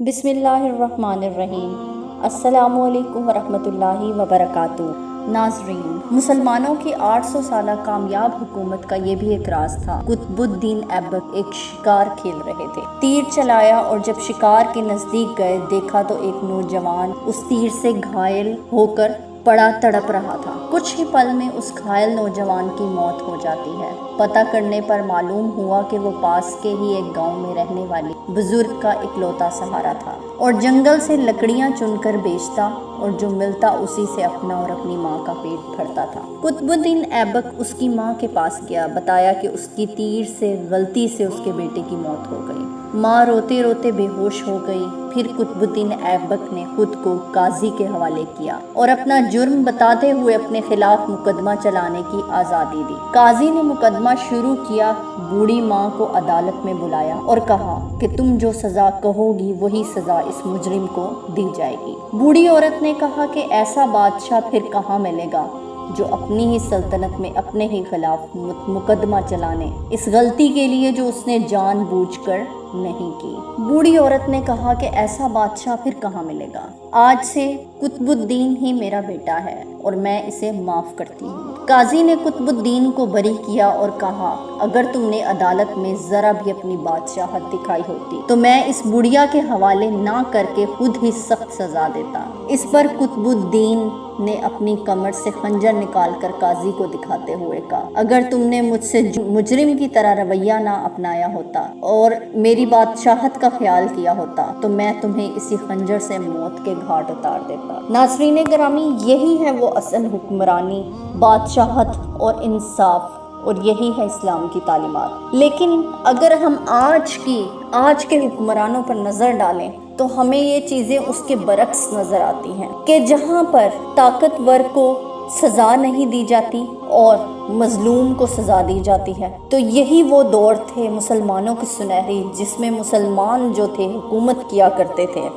بسم اللہ الرحمن الرحیم۔ السلام علیکم ورحمۃ اللہ وبرکاتہ۔ ناظرین، مسلمانوں کی 800 سالہ کامیاب حکومت کا یہ بھی ایک راز تھا۔ قطب الدین ایبک ایک شکار کھیل رہے تھے۔ تیر چلایا اور جب شکار کے نزدیک گئے، دیکھا تو ایک نوجوان اس تیر سے گھائل ہو کر پڑا تڑپ رہا تھا۔ کچھ ہی پل میں اس گھائل نوجوان کی موت ہو جاتی ہے۔ پتہ کرنے پر معلوم ہوا کہ وہ پاس کے ہی ایک گاؤں میں رہنے والی بزرگ کا اکلوتا سہارا تھا اور جنگل سے لکڑیاں چن کر بیچتا اور جو ملتا اسی سے اپنا اور اپنی ماں کا پیٹ بھرتا تھا۔ قطب الدین ایبک اس کی ماں کے پاس گیا، بتایا کہ اس کی تیر سے غلطی سے اس کے بیٹے کی موت ہو گئی۔ ماں روتے روتے بے ہوش ہو گئی۔ پھر قطب الدین ایبک نے خود کو قاضی کے حوالے کیا اور اپنا جرم بتاتے ہوئے اپنے خلاف مقدمہ چلانے کی آزادی دی۔ قاضی نے مقدمہ شروع کیا، بوڑھی ماں کو عدالت میں بلایا اور کہا کہ تم جو سزا کہو گی وہی سزا اس مجرم کو دی جائے گی۔ بوڑھی عورت نے کہا کہ ایسا بادشاہ پھر کہاں ملے گا جو اپنی ہی سلطنت میں اپنے ہی خلاف مقدمہ چلانے، اس غلطی کے لیے جو اس نے جان بوجھ کر نہیں کی۔ بوڑھی عورت نے کہا کہ ایسا بادشاہ پھر کہاں ملے گا؟ آج سے قطب الدین ہی میرا بیٹا ہے اور میں اسے معاف کرتی ہوں۔ قاضی نے قطب الدین کو بری کیا اور کہا اگر تم نے عدالت میں ذرا بھی اپنی بادشاہت دکھائی ہوتی تو میں اس بڑھیا کے حوالے نہ کر کے خود ہی سخت سزا دیتا۔ اس پر قطب الدین نے اپنی کمر سے خنجر نکال کر قاضی کو دکھاتے ہوئے کہا اگر تم نے مجھ سے مجرم کی طرح رویہ نہ اپنایا ہوتا اور میری بادشاہت کا خیال کیا ہوتا تو میں تمہیں اسی خنجر سے موت کے گھاٹ اتار دیتا۔ ناظرین گرامی، یہی ہے وہ اصل حکمرانی، بادشاہت اور انصاف، اور یہی ہے اسلام کی تعلیمات۔ لیکن اگر ہم آج کے حکمرانوں پر نظر ڈالیں تو ہمیں یہ چیزیں اس کے برعکس نظر آتی ہیں کہ جہاں پر طاقتور کو سزا نہیں دی جاتی اور مظلوم کو سزا دی جاتی ہے، تو یہی وہ دور تھے مسلمانوں کی سنہری جس میں مسلمان جو تھے حکومت کیا کرتے تھے۔